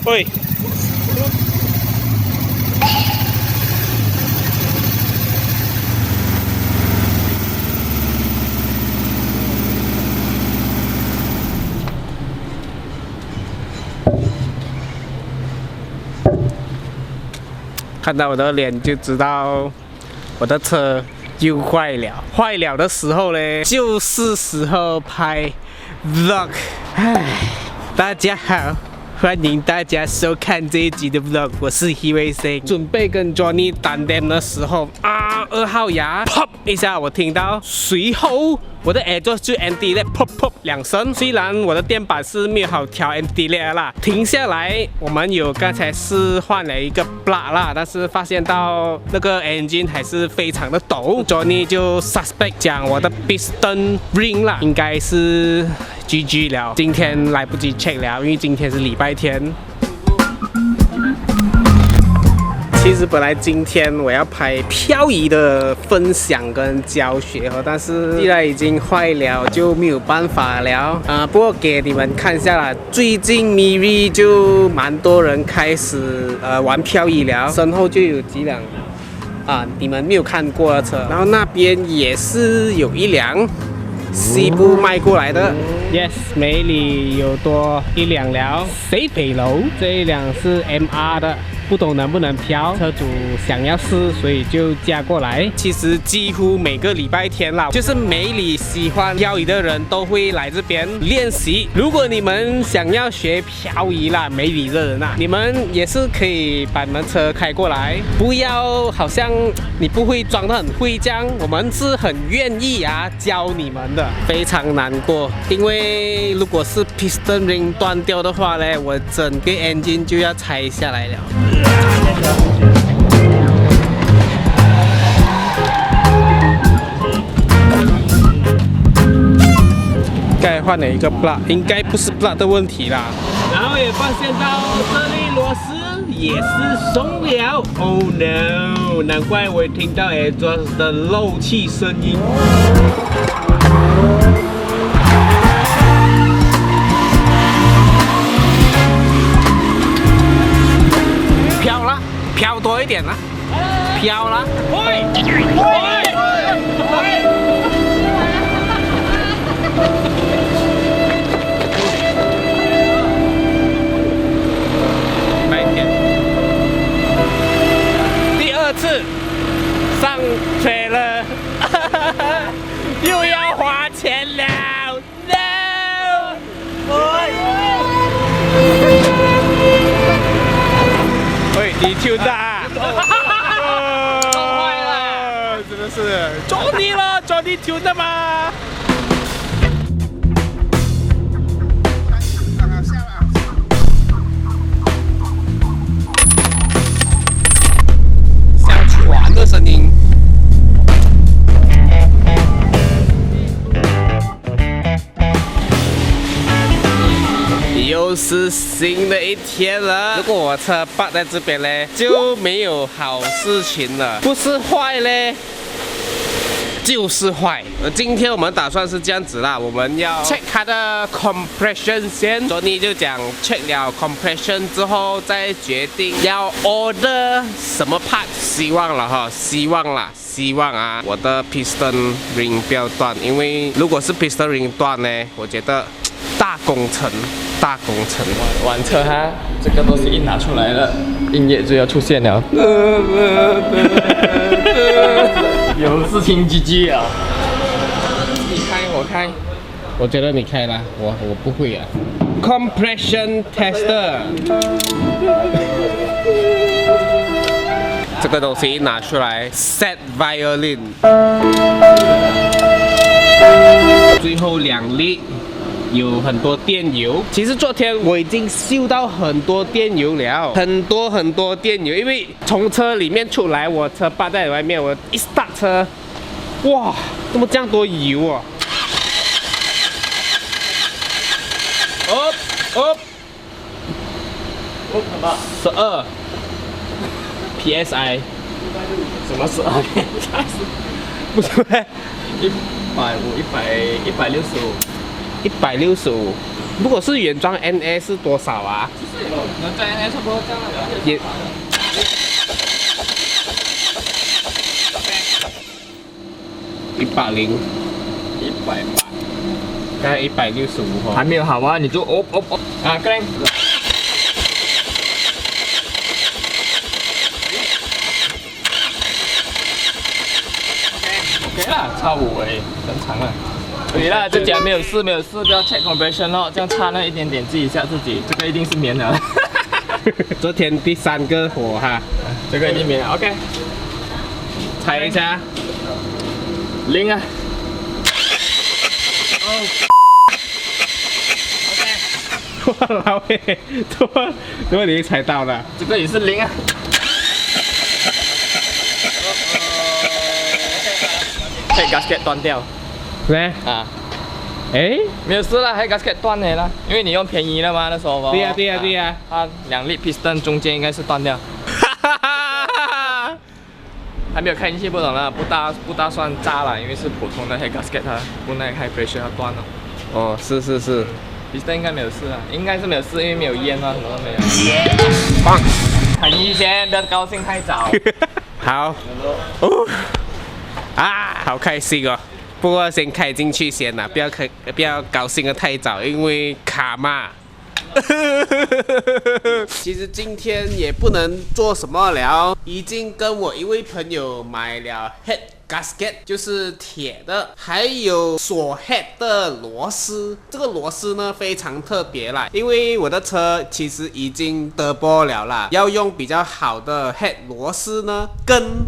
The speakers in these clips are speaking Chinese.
喂。看到我的脸就知道我的车又坏了。坏了的时候呢，就是时候拍 vlog。唉，大家好，欢迎大家收看这一集的 vlog， 我是 Hiwei。准备跟 Johnny 单点的时候2号牙 pop 一下，我听到，随后我的耳朵就 anti lag pop pop 2声。虽然我的电板是没有好调 anti lag 啦，停下来，我们刚才是换了一个 plug 啦，但是发现到那个 engine 还是非常的抖。Johnny 就 suspect 讲我的 piston ring 啦，应该是 GG 了。今天来不及 check 了，因为今天是礼拜天。其实本来今天我要拍漂移的分享跟教学，但是既然已经坏了，就没有办法了。不过给你们看一下啦，最近 Miri 就蛮多人开始玩漂移了，身后就有几辆你们没有看过的车，然后那边也是有一辆西部卖过来的。Yes， 美里有多一辆了，西北楼这一辆是 MR 的。不懂能不能漂，车主想要试，所以就加过来。其实几乎每个礼拜天啦，就是美里喜欢漂移的人都会来这边练习。如果你们想要学漂移啦，美里的人你们也是可以把你们车开过来，不要好像你不会装得很会这样。我们是很愿意教你们的，非常难过，因为如果是 piston ring 断掉的话呢，我整个 engine 就要拆下来了。该换了一个 plug， 应该不是 plug 的问题啦。然后也发现到这里螺丝也是松了 ，Oh no！ 难怪我听到 exhaust 的漏气声音。飘多一点啦，飘啦！喂！慢一点。第2次上车了，又要花钱了 ！No！ 喂，你丢的撞坏了，真的是撞你了，撞你丢的吗？像船的声音。又是新的一天了。如果我车摆在这边呢，就没有好事情了。不是坏呢，就是坏。今天我们打算是这样子啦，我们要 check 它的 compression 先。昨天就讲 check 了 compression 之后，再决定要 order 什么 part。希望了哈，希望我的 piston ring 不要断，因为如果是 piston ring 断呢，我觉得大工程。玩车哈，这个东西一拿出来了，音乐就要出现了。有事情 GG 啊！你开我开，我觉得你开啦，我不会啊。Compression tester， 这个东西一拿出来 ，set violin， 最后2粒。有很多电油，其实昨天我已经嗅到很多电油了，很多电油，因为从车里面出来，我车摆在外面，我一 start 车，哇，怎么这样多油啊？12 PSI， 什么12 PSI？ 不是呗150、165。165如果是原装 NA 是多少啊？就是能在 NA 差不多这样的。也。180，180，大概165还没有好啊，你就啊，过来。OK 啦，差5而已，正常了。可以啦，这讲没有事，不要 check compression 哦，这样差那一点点，记一下自己，这个一定是棉的。昨天第3个火哈，这个一定棉的 ，OK。猜一下0啊。哇，老伟，怎么你猜到了？这个也是0啊。黑 gasket 断掉。对啊。哎，没有事啦，黑 gasket 断了啦，因为你用便宜了嘛，那时候。对呀。它2粒 piston 中间应该是断掉。还没有开进去，不懂了，不大算炸了，因为是普通的黑 gasket， 它不那 high pressure 它断了。哦，是。piston 应该没有事啊，应该是没有事，因为没有烟啊，什么都没有。棒！开进去先，不要高兴太早。好。好开心哦！不过先开进去先啦，不要高兴得太早，因为卡嘛。其实今天也不能做什么了，已经跟我一位朋友买了 head gasket， 就是铁的，还有锁 head 的螺丝。这个螺丝呢非常特别啦，因为我的车其实已经turbo了啦，要用比较好的 head 螺丝呢，跟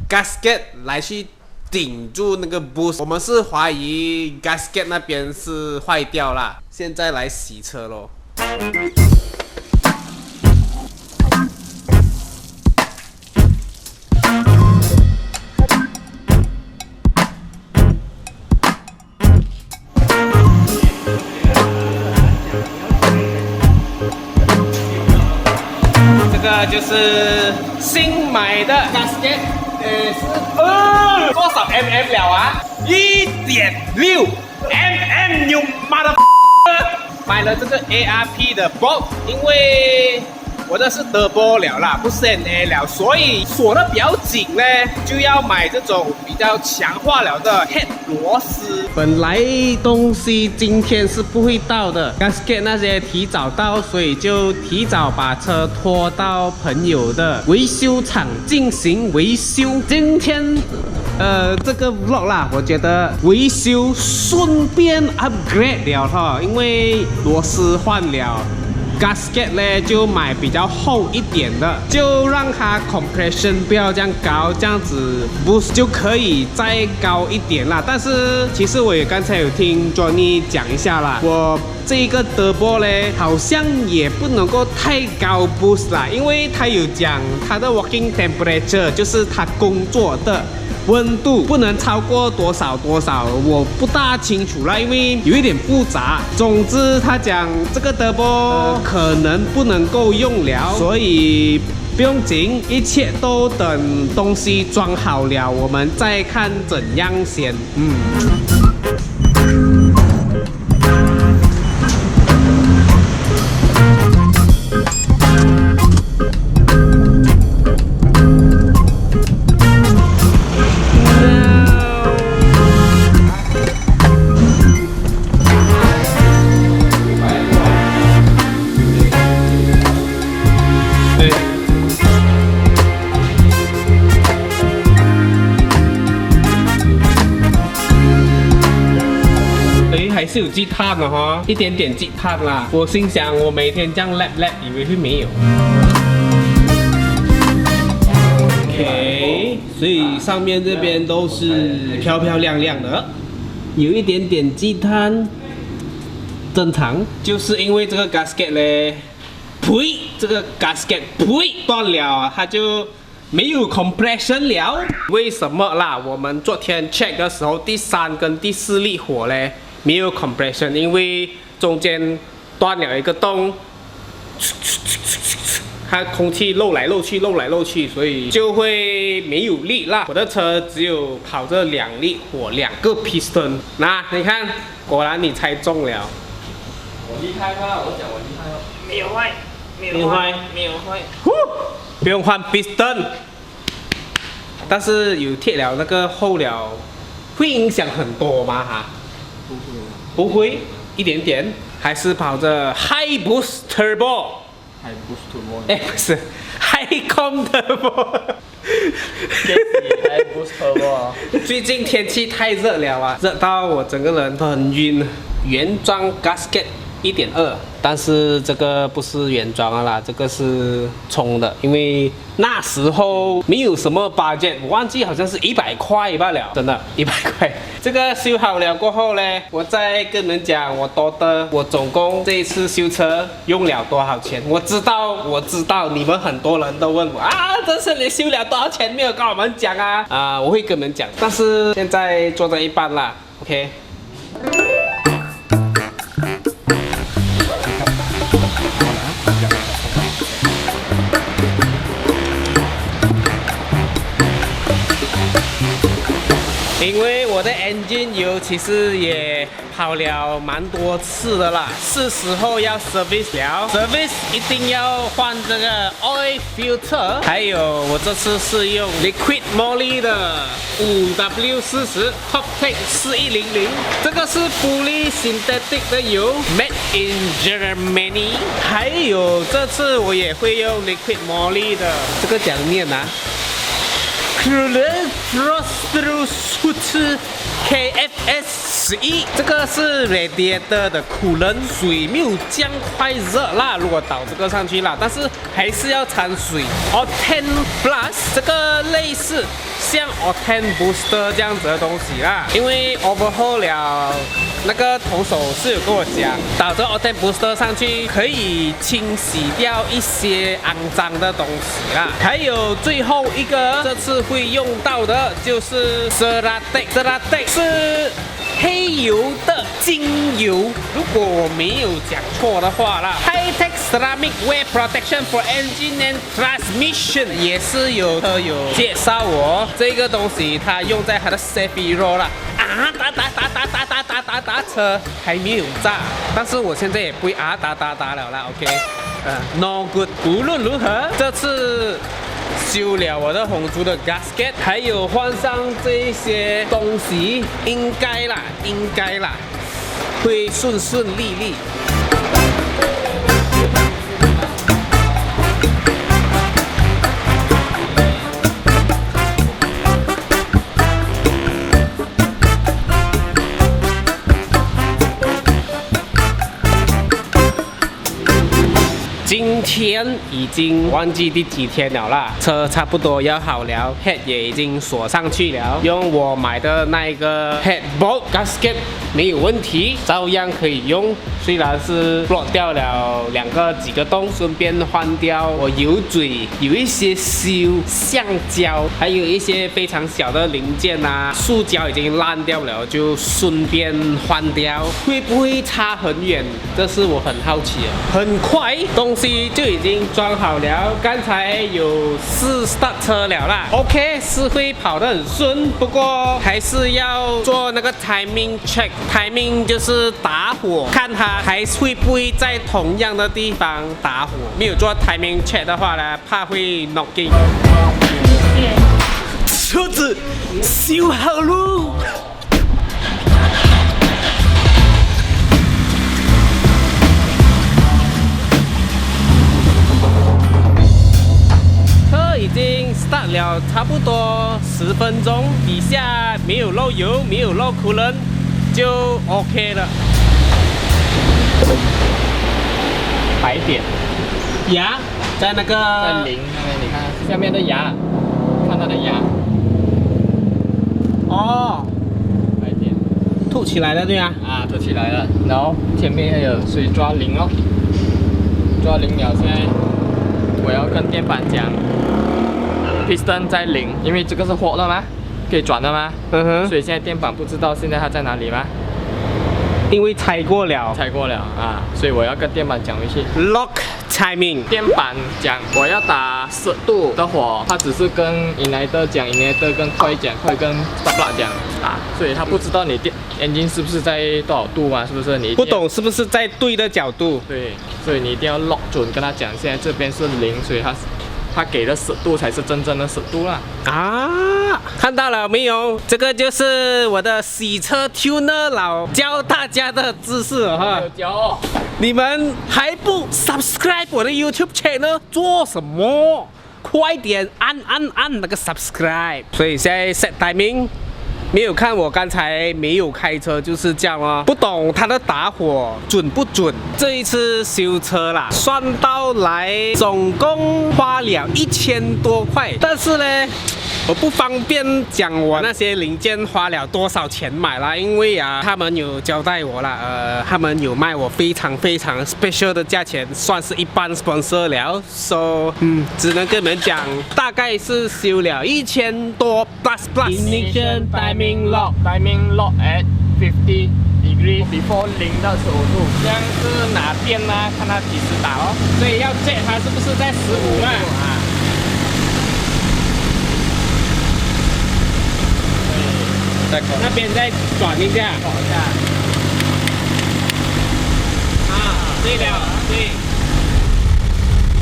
gasket 来去顶住那个 boost。我们是怀疑 gasket 那边是坏掉啦，现在来洗车咯。这个就是新买的 gasket， 多少 mm 了啊？1.6 mm， 你妈的！买了这个 ARP 的 bolt， 因为我的是 turbo 了啦，不是 NA 了，所以锁得比较紧呢，就要买这种比较强化了的 head 螺丝。本来东西今天是不会到的 ，gasket 那些提早到，所以就提早把车拖到朋友的维修厂进行维修。今天这个 vlog 啦，我觉得维修顺便 upgrade 了哈，因为螺丝换了。gasket 呢就买比较厚一点的，就让它 compression 不要这样高，这样子 boost 就可以再高一点啦。但是其实我也刚才有听 Johnny 讲一下啦，我这一个 turbo 呢好像也不能够太高 boost 啦，因为他有讲他的 working temperature， 就是他工作的温度不能超过多少，我不大清楚啦，因为有一点复杂。总之他讲这个 turbo 可能不能够用了，所以不用紧，一切都等东西装好了，我们再看怎样先。还是有积碳的哈，一点点积碳啦。我心想，我每天这样 lap， 以为会没有。OK， 所以上面这边都是漂漂亮亮的，有一点点积碳，正常。就是因为这个 gasket 呢，这个 gasket 断了，它就没有 compression 了。为什么啦？我们昨天 check 的时候，第3跟第4粒火呢？没有 compression， 因为中间断了一个洞，它空气漏来漏去，所以就会没有力啦。我的车只有跑这2粒火，2个 piston。那你看，果然你猜中了。我厉害吗？我讲我厉害吗？没有坏，没有坏没有坏。不用换 piston， 但是有贴了那个后了，会影响很多吗？哈，不会，一点点，还是跑着 high boost turbo， 还 boost turbo， 哎，不是 high com turbo。还 boost turbo。最近天气太热了啊，热到我整个人都很晕。原装 gasket 1.2，但是这个不是原装的啦，这个是充的，因为那时候没有什么 budget， 我忘记好像是100块罢了，真的100块。这个修好了过后呢，我再跟你们讲我我总共这一次修车用了多少钱。我知道，你们很多人都问我啊，这次你修了多少钱没有跟我们讲啊？我会跟你们讲，但是现在做到一半啦 ，OK。因为我的 engine 油其实也跑了蛮多次的啦，是时候要 service 了。service 一定要换这个 oil filter， 还有我这次是用 liquid moly 的 5W40 Toptech 4100，这个是 fully synthetic 的油 ，made in Germany。还有这次我也会用 liquid moly 的，这个讲念啊。KFS 11，这个是 radiator 的库冷，水没有这样快热啦。如果倒这个上去啦，但是还是要掺水。Octane Plus 这个类似像 Octane Booster 这样子的东西啦，因为 overhaul 了。那个投手是有跟我讲，倒这 Octane Booster 上去可以清洗掉一些肮脏的东西啦。还有最后一个，这次会用到的就是 Ceratec 是黑油的精油，如果我没有讲错的话啦。High-tech ceramic wear protection for engine and transmission 也是有介绍我这个东西，它用在它的 Safety Roll 啦。打车还没有炸，但是我现在也不会打了啦 ，OK， no good。无论如何，这次修了我的红猪的 gasket， 还有换上这一些东西，应该啦，会顺利利。今天已经忘记第几天了啦，车差不多要好了 ，head 也已经锁上去了，用我买的那一个 head bolt gasket 没有问题，照样可以用。虽然是 block 掉了几个洞，顺便换掉我油嘴，有一些修橡胶，还有一些非常小的零件啊，塑胶已经烂掉了，就顺便换掉。会不会差很远？这是我很好奇的。很快东西就已经装好了，刚才有试 start 车了啦。OK， 是会跑得很顺，不过还是要做那个 timing check。timing 就是打火，看它还会不会在同样的地方打火。没有做 timing check 的话呢，怕会 knocking。车子修好喽。已经 start 了差不多10分钟，底下没有漏油，没有漏库冷，就 OK 了。白点牙在那个在零那边，你看下面的牙，看它的牙。哦，白点凸起来了对吗？啊，凸起来了，然后前面还有水抓零哦，抓零了。现在我要跟电板讲。Piston 在零，因为这个是活的吗？可以转的吗？所以现在电板不知道现在它在哪里吗？因为拆过了啊，所以我要跟电板讲回去。Lock timing。电板讲我要打10度的火，它只是跟 igniter 讲 igniter， 跟快讲快，跟 spark 讲打，所以它不知道你engine 是不是在多少度嘛？是不是你不懂是不是在对的角度？对，所以你一定要 lock 准，跟他讲现在这边是0，所以他给的10度才是真正的10度啦。啊，看到了没有？这个就是我的洗车 tuner 老教大家的知识哈。有教哦。你们还不 subscribe 我的 YouTube channel 做什么？快点按那个 subscribe。所以现在 set timing。没有看我刚才没有开车就是这样哦，不懂它的打火准不准。这一次修车啦，算到来总共花了1000多块，但是呢，我不方便讲我那些零件花了多少钱买啦，因为啊，他们有交代我啦，他们有卖我非常 special 的价钱，算是一般 sponsor 了。So， 只能跟你们讲，大概是修了1000多 plus。Ignition timing lock at 50 degree before 0到15度，这样是拿电啦，看它几时打哦。所以要 check 它是不是在15嘛？那边再转一下，对了，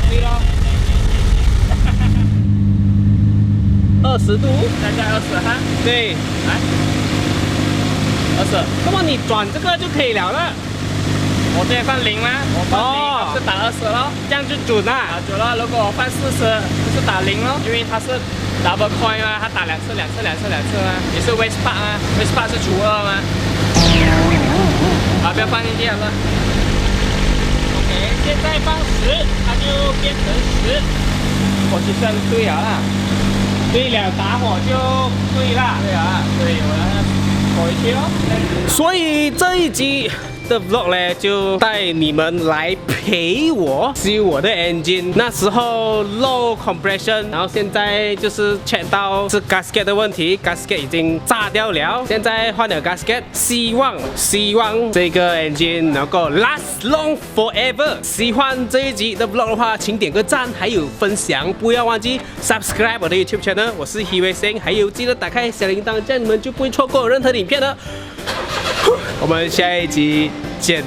对咯，20度，再加20哈，对，来20，那么你转这个就可以了了。我这边放0吗？我放0，是打20咯，这样就准啦。打准了，如果我放40，就是打0咯，因为它是 double coin 嘛，它打2次嘛。你是 waste part 吗 ？waste part 是除2吗？好，不要放进去了。OK， 现在放10，它就变成10。我去算对了啦。对了，打火就对啦。对啊，所以我要回去哦。所以这一集的 vlog 呢，就带你们来陪我修我的 engine。那时候 low compression， 然后现在就是check到是 gasket 的问题 ，gasket 已经炸掉了，现在换了 gasket， 希望这个 engine 能够 last long forever。喜欢这一集的 vlog 的话，请点个赞，还有分享，不要忘记 subscribe 我的 YouTube channel。我是 Hiwei Sing， 还有记得打开小铃铛，这样你们就不会错过任何影片了。我们下一集见。